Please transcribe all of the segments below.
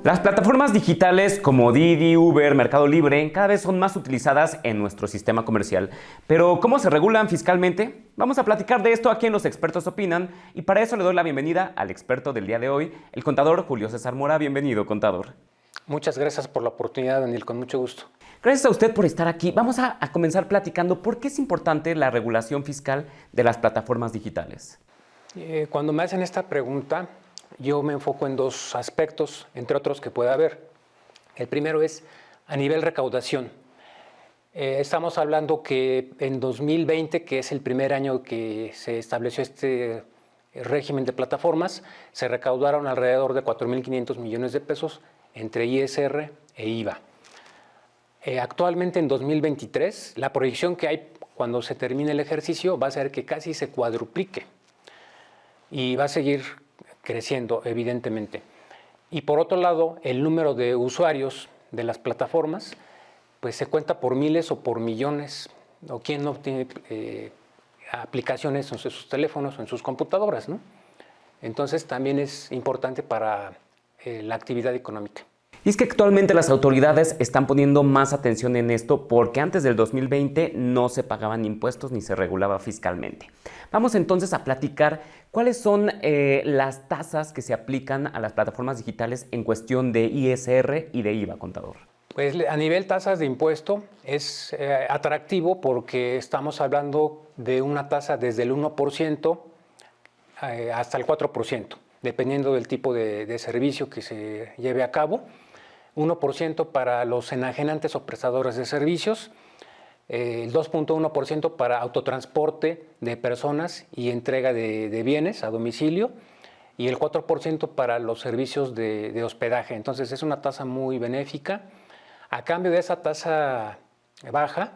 Las plataformas digitales como Didi, Uber, Mercado Libre cada vez son más utilizadas en nuestro sistema comercial. Pero ¿cómo se regulan fiscalmente? Vamos a platicar de esto aquí en Los Expertos Opinan y para eso le doy la bienvenida al experto del día de hoy, el contador Julio César Mora. Bienvenido, contador. Muchas gracias por la oportunidad, Daniel, con mucho gusto. Gracias a usted por estar aquí. Vamos a comenzar platicando por qué es importante la regulación fiscal de las plataformas digitales. Cuando me hacen esta pregunta, yo me enfoco en dos aspectos, entre otros que pueda haber. El primero es a nivel recaudación. Estamos hablando que en 2020, que es el primer año que se estableció este régimen de plataformas, se recaudaron alrededor de 4.500 millones de pesos entre ISR e IVA. Actualmente en 2023, la proyección que hay cuando se termine el ejercicio va a ser que casi se cuadruplique y va a seguir creciendo, evidentemente. Y por otro lado, el número de usuarios de las plataformas pues se cuenta por miles o por millones, o quien no tiene aplicaciones en sus teléfonos o en sus computadoras, ¿no? Entonces también es importante para la actividad económica. Y es que actualmente las autoridades están poniendo más atención en esto porque antes del 2020 no se pagaban impuestos ni se regulaba fiscalmente. Vamos entonces a platicar cuáles son las tasas que se aplican a las plataformas digitales en cuestión de ISR y de IVA, contador. Pues a nivel tasas de impuesto es atractivo porque estamos hablando de una tasa desde el 1% hasta el 4%, dependiendo del tipo de servicio que se lleve a cabo. 1% para los enajenantes o prestadores de servicios, el 2.1% para autotransporte de personas y entrega de bienes a domicilio y el 4% para los servicios de hospedaje. Entonces es una tasa muy benéfica. A cambio de esa tasa baja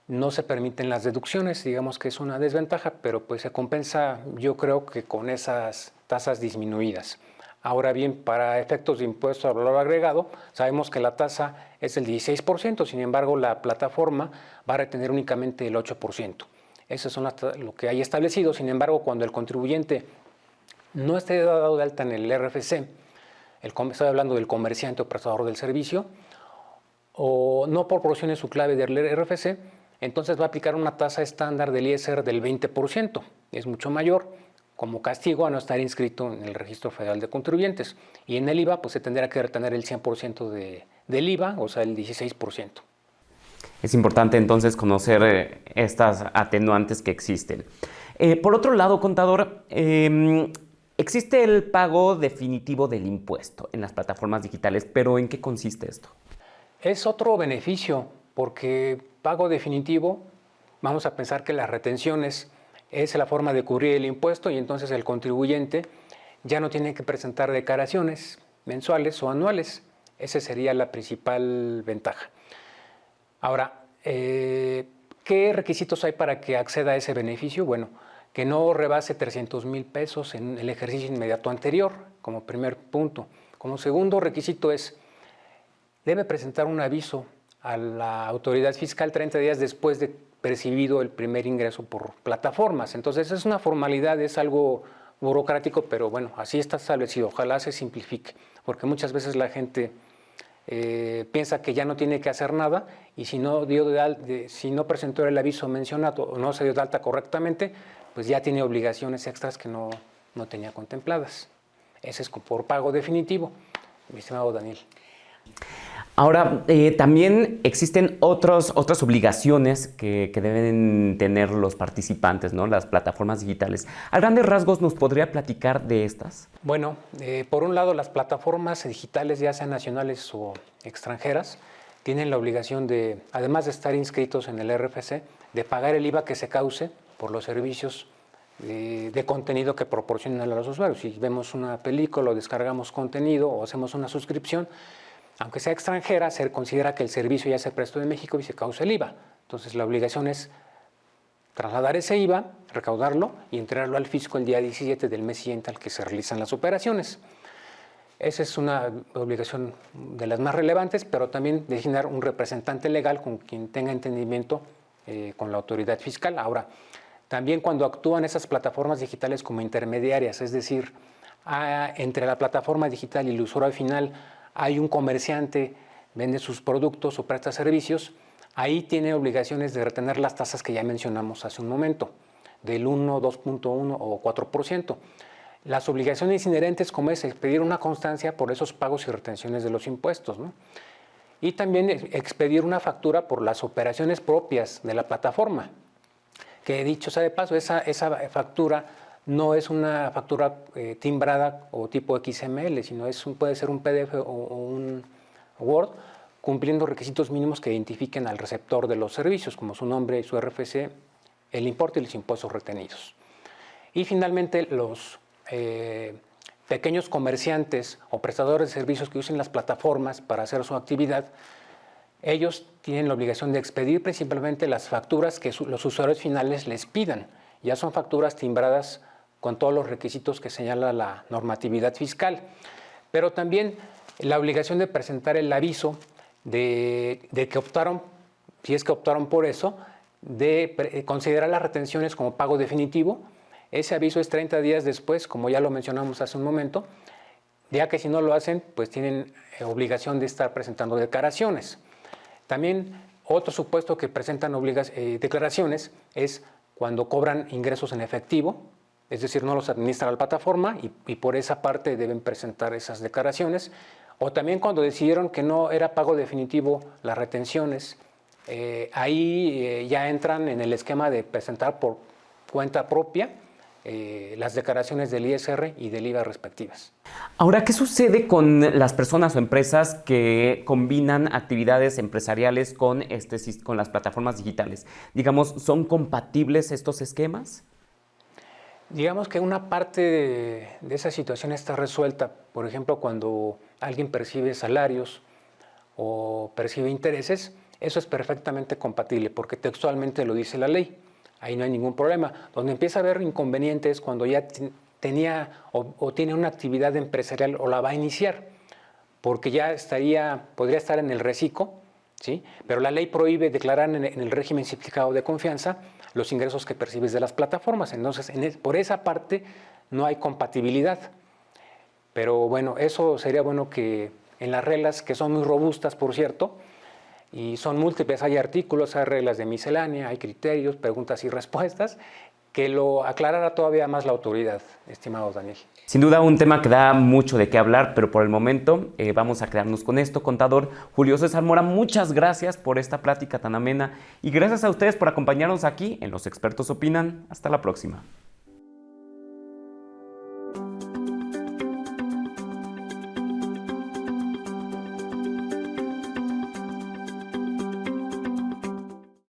no se permiten las deducciones, digamos que es una desventaja, pero pues se compensa yo creo que con esas tasas disminuidas. Ahora bien, para efectos de impuesto al valor agregado, sabemos que la tasa es del 16%, sin embargo, la plataforma va a retener únicamente el 8%. Eso es lo que hay establecido. Sin embargo, cuando el contribuyente no esté dado de alta en el RFC, estoy hablando del comerciante o prestador del servicio, o no proporcione su clave del RFC, entonces va a aplicar una tasa estándar del ISR del 20%. Es mucho mayor, como castigo a no estar inscrito en el Registro Federal de Contribuyentes. Y en el IVA pues se tendrá que retener el 100% del IVA, o sea, el 16%. Es importante entonces conocer estas atenuantes que existen. Por otro lado, contador, existe el pago definitivo del impuesto en las plataformas digitales, pero ¿en qué consiste esto? Es otro beneficio, porque pago definitivo, vamos a pensar que las retenciones es la forma de cubrir el impuesto y entonces el contribuyente ya no tiene que presentar declaraciones mensuales o anuales. Esa sería la principal ventaja. Ahora, ¿qué requisitos hay para que acceda a ese beneficio? Bueno, que no rebase 300,000 pesos en el ejercicio inmediato anterior, como primer punto. Como segundo requisito debe presentar un aviso a la autoridad fiscal 30 días después de percibido el primer ingreso por plataformas. Entonces es una formalidad, es algo burocrático, pero bueno, así está establecido. Ojalá se simplifique, porque muchas veces la gente piensa que ya no tiene que hacer nada y si no presentó el aviso mencionado o no se dio de alta correctamente, pues ya tiene obligaciones extras que no tenía contempladas. Ese es por pago definitivo, mi estimado Daniel. Ahora, también existen otras obligaciones que deben tener los participantes, ¿no? Las plataformas digitales. A grandes rasgos, ¿nos podría platicar de estas? Bueno, por un lado, las plataformas digitales, ya sean nacionales o extranjeras, tienen la obligación de, además de estar inscritos en el RFC, de pagar el IVA que se cause por los servicios de contenido que proporcionan a los usuarios. Si vemos una película o descargamos contenido o hacemos una suscripción, aunque sea extranjera, se considera que el servicio ya se prestó en México y se causa el IVA. Entonces la obligación es trasladar ese IVA, recaudarlo y entregarlo al fisco el día 17 del mes siguiente al que se realizan las operaciones. Esa es una obligación de las más relevantes, pero también designar un representante legal con quien tenga entendimiento con la autoridad fiscal. Ahora, también cuando actúan esas plataformas digitales como intermediarias, es decir, entre la plataforma digital y el usuario final hay un comerciante, vende sus productos o presta servicios, ahí tiene obligaciones de retener las tasas que ya mencionamos hace un momento, del 1, 2.1 o 4%. Las obligaciones inherentes, como es expedir una constancia por esos pagos y retenciones de los impuestos, ¿no? Y también expedir una factura por las operaciones propias de la plataforma, que dicho sea de paso, esa factura no es una factura timbrada o tipo XML, sino puede ser un PDF o un Word, cumpliendo requisitos mínimos que identifiquen al receptor de los servicios, como su nombre y su RFC, el importe y los impuestos retenidos. Y finalmente, los pequeños comerciantes o prestadores de servicios que usen las plataformas para hacer su actividad, ellos tienen la obligación de expedir principalmente las facturas que los usuarios finales les pidan. Ya son facturas timbradas con todos los requisitos que señala la normatividad fiscal. Pero también la obligación de presentar el aviso de que optaron, si es que optaron por eso, de considerar las retenciones como pago definitivo. Ese aviso es 30 días después, como ya lo mencionamos hace un momento, ya que si no lo hacen, pues tienen obligación de estar presentando declaraciones. También otro supuesto que presentan declaraciones es cuando cobran ingresos en efectivo, es decir, no los administra la plataforma y por esa parte deben presentar esas declaraciones. O también cuando decidieron que no era pago definitivo las retenciones, ahí ya entran en el esquema de presentar por cuenta propia las declaraciones del ISR y del IVA respectivas. Ahora, ¿qué sucede con las personas o empresas que combinan actividades empresariales con las plataformas digitales? Digamos, ¿son compatibles estos esquemas? Digamos que una parte de esa situación está resuelta. Por ejemplo, cuando alguien percibe salarios o percibe intereses, eso es perfectamente compatible porque textualmente lo dice la ley. Ahí no hay ningún problema. Donde empieza a haber inconvenientes cuando ya tenía o tiene una actividad empresarial o la va a iniciar, porque ya podría estar en el reciclo, ¿sí? Pero la ley prohíbe declarar en el régimen simplificado de confianza los ingresos que percibes de las plataformas. Entonces, por esa parte no hay compatibilidad. Pero bueno, eso sería bueno que en las reglas, que son muy robustas, por cierto, y son múltiples, hay artículos, hay reglas de miscelánea, hay criterios, preguntas y respuestas, que lo aclarara todavía más la autoridad, estimado Daniel. Sin duda un tema que da mucho de qué hablar, pero por el momento vamos a quedarnos con esto. Contador Julio César Mora, muchas gracias por esta plática tan amena y gracias a ustedes por acompañarnos aquí en Los Expertos Opinan. Hasta la próxima.